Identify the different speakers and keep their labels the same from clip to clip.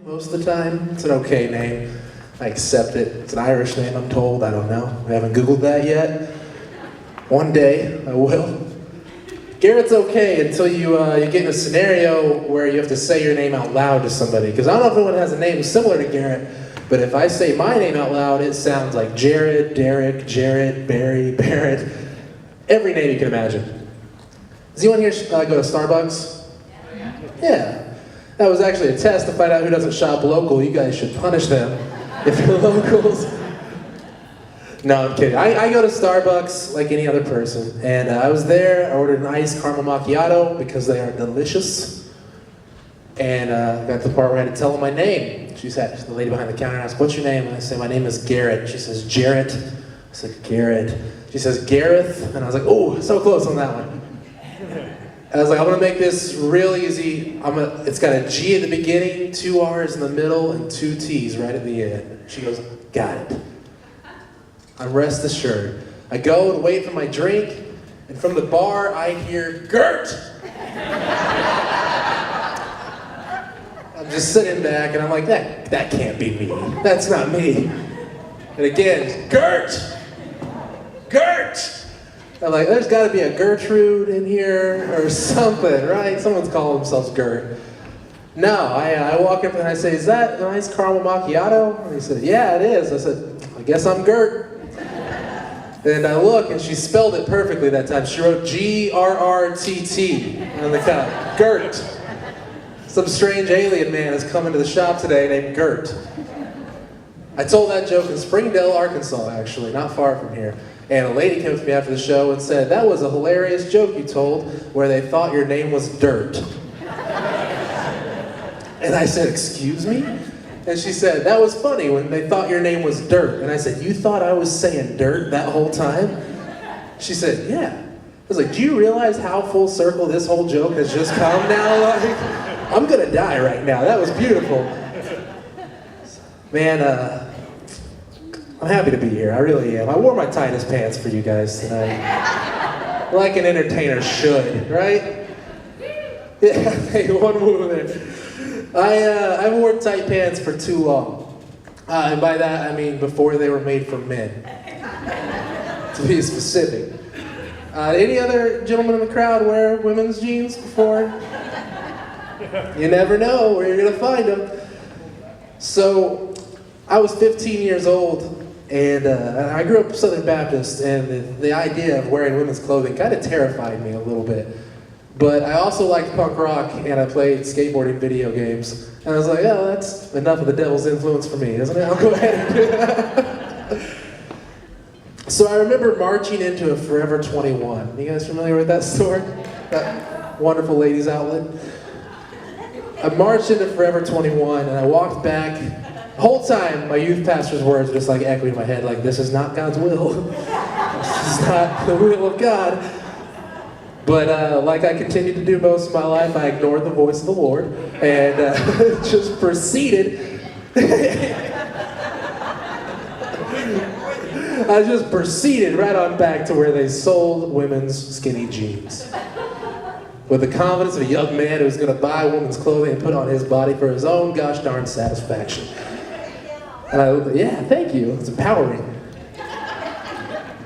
Speaker 1: Most of the time. It's an okay name. I accept it. It's an Irish name, I'm told. I don't know. I haven't Googled that yet. One day, I will. Garrett's okay until you get in a scenario where you have to say your name out loud to somebody. Because I don't know if anyone has a name similar to Garrett, but if I say my name out loud, it sounds like Jared, Derek, Jarrett, Barry, Barrett. Every name you can imagine. Does anyone here go to Starbucks? Yeah. That was actually a test to find out who doesn't shop local. You guys should punish them if you're locals. No, I'm kidding. I go to Starbucks like any other person. And I was there, I ordered an iced caramel macchiato because they are delicious. And got to the part where I had to tell them my name. She said, the lady behind the counter asked, "What's your name?" And I say, "My name is Garrett." She says, "Jarrett?" I said, "Garrett." She says, "Gareth?" And I was like, "Oh, so close on that one." I was like, "I'm gonna make this real easy. It's got a G at the beginning, 2 R's in the middle, and 2 T's right at the end." She goes, "Got it." I'm rest assured. I go and wait for my drink, and from the bar I hear, "Gert!" I'm just sitting back, and I'm like, that can't be me. That's not me. And again, "Gert! Gert!" I'm like, there's got to be a Gertrude in here or something, right? Someone's calling themselves Gert. No, I walk up and I say, "Is that a nice caramel macchiato?" And he said, "Yeah, it is." I said, "I guess I'm Gert." And I look, and she spelled it perfectly that time. She wrote G-R-R-T-T on the cup. Gert. Some strange alien man has come into the shop today named Gert. I told that joke in Springdale, Arkansas, actually, not far from here. And a lady came to me after the show and said, "That was a hilarious joke you told where they thought your name was Dirt." And I said, "Excuse me?" And she said, "That was funny when they thought your name was Dirt." And I said, "You thought I was saying dirt that whole time?" She said, "Yeah." I was like, "Do you realize how full circle this whole joke has just come now? Like, I'm gonna die right now. That was beautiful." Man, I'm happy to be here. I really am. I wore my tightest pants for you guys tonight. Like an entertainer should, right? Yeah, hey, one move there. I wore tight pants for too long. And by that, I mean before they were made for men. To be specific. Any other gentlemen in the crowd wear women's jeans before? You never know where you're going to find them. So, I was 15 years old. And I grew up Southern Baptist, and the idea of wearing women's clothing kind of terrified me a little bit. But I also liked punk rock, and I played skateboarding video games. And I was like, "Oh, that's enough of the devil's influence for me, isn't it? I'll go ahead and do that." So I remember marching into a Forever 21. You guys familiar with that store? That wonderful ladies' outlet? I marched into Forever 21, and I walked back. The whole time, my youth pastor's words were just like echoing in my head, like, "This is not God's will. This is not the will of God." But like I continued to do most of my life, I ignored the voice of the Lord and just proceeded. I just proceeded right on back to where they sold women's skinny jeans. With the confidence of a young man who's going to buy women's clothing and put on his body for his own gosh darn satisfaction. And yeah, thank you. It's empowering.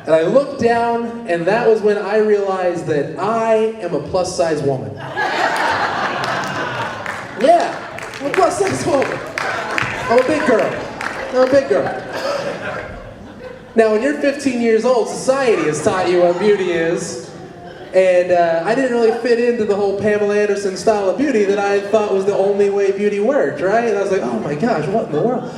Speaker 1: And I looked down, and that was when I realized that I am a plus-size woman. Yeah, I'm a plus-size woman. I'm a big girl. I'm a big girl. Now, when you're 15 years old, society has taught you what beauty is. And I didn't really fit into the whole Pamela Anderson style of beauty that I thought was the only way beauty worked, right? And I was like, "Oh my gosh, what in the world?"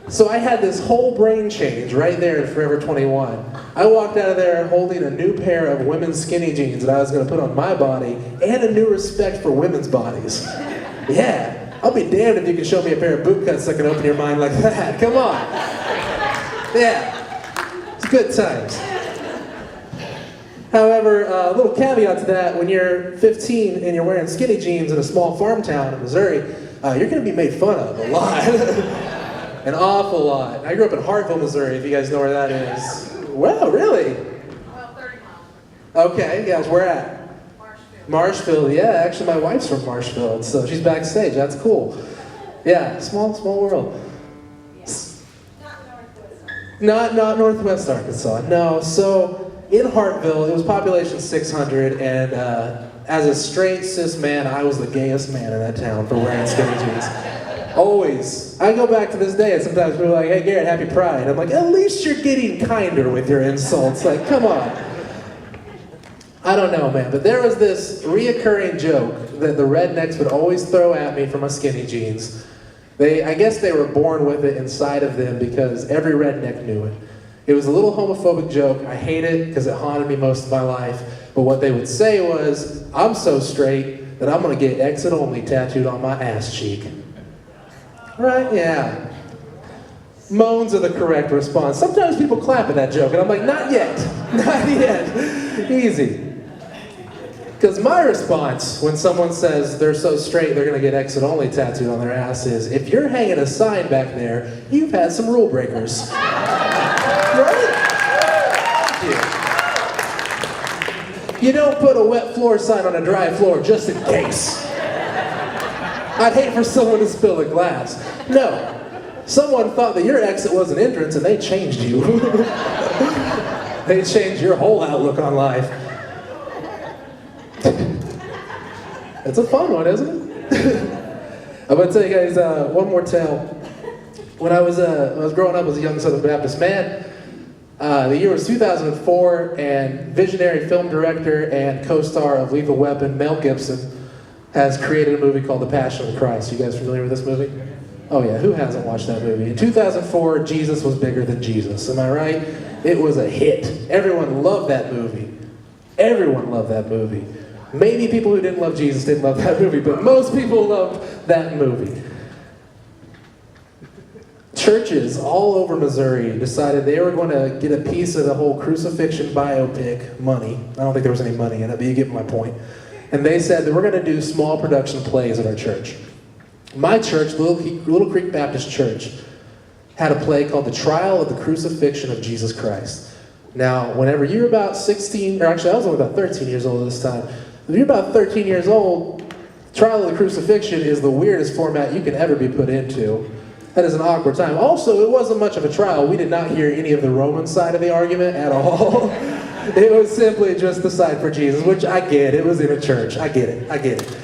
Speaker 1: So I had this whole brain change right there in Forever 21. I walked out of there holding a new pair of women's skinny jeans that I was going to put on my body and a new respect for women's bodies. Yeah, I'll be damned if you can show me a pair of boot cuts that can open your mind like that. Come on. Yeah, it's good times. However, a little caveat to that, when you're 15 and you're wearing skinny jeans in a small farm town in Missouri, you're going to be made fun of a lot. An awful lot. I grew up in Hartville, Missouri, if you guys know where that is. Well, really?
Speaker 2: Well, 30 miles.
Speaker 1: Okay, guys, where at?
Speaker 2: Marshfield.
Speaker 1: Marshfield, yeah. Actually, my wife's from Marshfield, so she's backstage. That's cool. Yeah, small world. Not Northwest Arkansas. No. So in Hartville, it was population 600, and as a straight cis man, I was the gayest man in that town for wearing skinny jeans. Always. I go back to this day, and sometimes people are like, "Hey, Garrett, happy Pride." I'm like, at least you're getting kinder with your insults. Like, come on. I don't know, man, but there was this reoccurring joke that the rednecks would always throw at me for my skinny jeans. I guess they were born with it inside of them because every redneck knew it. It was a little homophobic joke. I hate it because it haunted me most of my life. But what they would say was, "I'm so straight that I'm going to get exit only tattooed on my ass cheek." Right? Yeah. Moans are the correct response. Sometimes people clap at that joke, and I'm like, not yet. Not yet. Easy. Because my response when someone says they're so straight they're going to get exit only tattooed on their ass is, if you're hanging a sign back there, you've had some rule breakers. Right? You don't put a wet floor sign on a dry floor just in case. I'd hate for someone to spill a glass. No. Someone thought that your exit was an entrance and they changed you. They changed your whole outlook on life. It's a fun one, isn't it? I'm gonna tell you guys one more tale. When I was growing up as a young Southern Baptist man, the year was 2004, and visionary film director and co-star of Lethal Weapon, Mel Gibson, has created a movie called The Passion of the Christ. You guys familiar with this movie? Oh yeah, who hasn't watched that movie? In 2004, Jesus was bigger than Jesus. Am I right? It was a hit. Everyone loved that movie. Everyone loved that movie. Maybe people who didn't love Jesus didn't love that movie, but most people loved that movie. Churches all over Missouri decided they were going to get a piece of the whole crucifixion biopic money. I don't think there was any money in it, but you get my point. And they said that we're going to do small production plays at our church. My church, Little Creek Baptist Church, had a play called The Trial of the Crucifixion of Jesus Christ. Now, whenever you're about 16, or actually I was only about 13 years old at this time. If you're about 13 years old, Trial of the Crucifixion is the weirdest format you can ever be put into. That is an awkward time. Also, it wasn't much of a trial. We did not hear any of the Roman side of the argument at all. It was simply just the side for Jesus, which I get. It was in a church. I get it.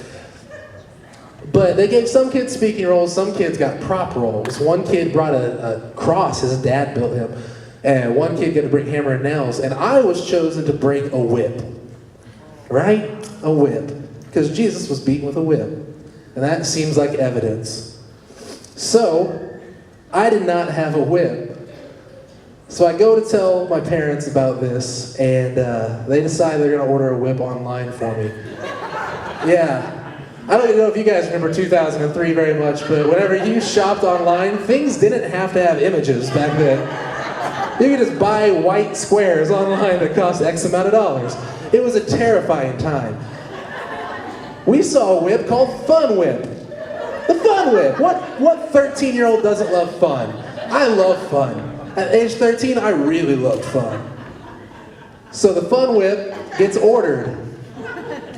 Speaker 1: But they gave some kids speaking roles, some kids got prop roles. One kid brought a cross, his dad built him. And one kid got to bring hammer and nails. And I was chosen to bring a whip. Right? A whip. Because Jesus was beaten with a whip. And that seems like evidence. So, I did not have a whip. So I go to tell my parents about this, and they decide they're going to order a whip online for me. Yeah. I don't even know if you guys remember 2003 very much, but whenever you shopped online, things didn't have to have images back then. You could just buy white squares online that cost X amount of dollars. It was a terrifying time. We saw a whip called Fun Whip. The Fun Whip. What 13-year-old doesn't love fun? I love fun. At age 13, I really loved fun. So the Fun Whip gets ordered.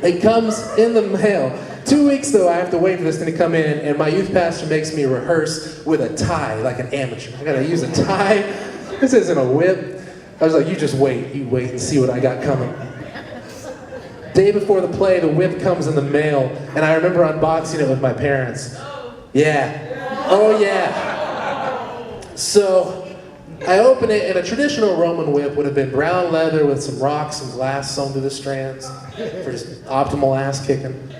Speaker 1: It comes in the mail. 2 weeks though, I have to wait for this thing to come in, and my youth pastor makes me rehearse with a tie, like an amateur. I gotta use a tie. This isn't a whip. I was like, you just wait. You wait and see what I got coming. Day before the play, the whip comes in the mail, and I remember unboxing it with my parents. Yeah. Oh yeah. So I open it, and a traditional Roman whip would have been brown leather with some rocks and glass sewn through the strands for just optimal ass kicking.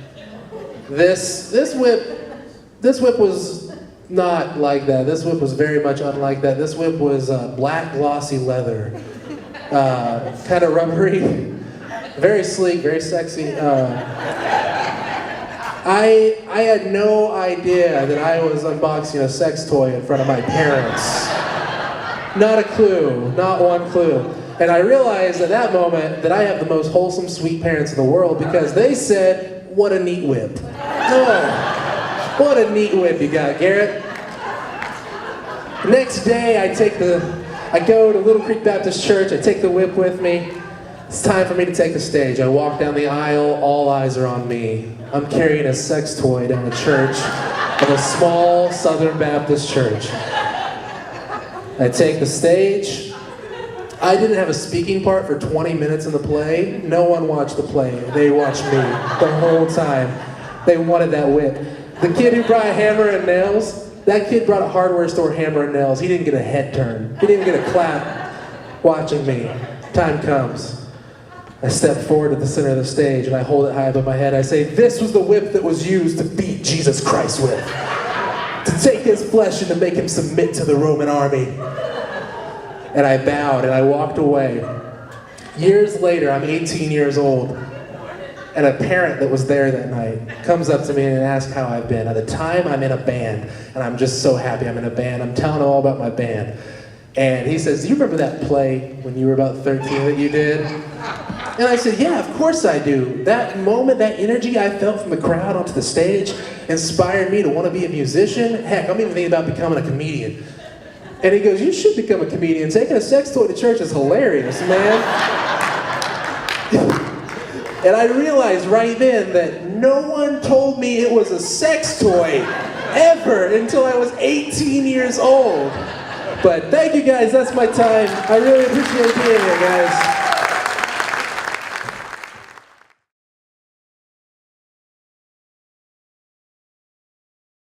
Speaker 1: This whip was not like that. This whip was very much unlike that. This whip was black glossy leather, kind of rubbery, very sleek, very sexy. I had no idea that I was unboxing a sex toy in front of my parents. Not a clue, not one clue. And I realized at that moment that I have the most wholesome, sweet parents in the world because they said, "What a neat whip." Oh, what a neat whip you got, Garrett. Next day, I go to Little Creek Baptist Church, I take the whip with me. It's time for me to take the stage. I walk down the aisle, all eyes are on me. I'm carrying a sex toy down the church of a small Southern Baptist church. I take the stage. I didn't have a speaking part for 20 minutes in the play. No one watched the play. They watched me the whole time. They wanted that whip. The kid who brought a hammer and nails, that kid brought a hardware store hammer and nails. He didn't get a head turn. He didn't get a clap watching me. Time comes. I step forward to the center of the stage and I hold it high above my head. I say, this was the whip that was used to beat Jesus Christ with. To take his flesh and to make him submit to the Roman army. And I bowed and I walked away. Years later, I'm 18 years old, and a parent that was there that night comes up to me and asks how I've been. At the time, I'm in a band, and I'm just so happy I'm in a band. I'm telling him all about my band. And he says, do you remember that play when you were about 13 that you did? And I said, yeah, of course I do. That moment, that energy I felt from the crowd onto the stage inspired me to want to be a musician. Heck, I'm even thinking about becoming a comedian. And he goes, you should become a comedian. Taking a sex toy to church is hilarious, man. And I realized right then that no one told me it was a sex toy ever until I was 18 years old. But thank you guys, that's my time. I really appreciate being here, guys.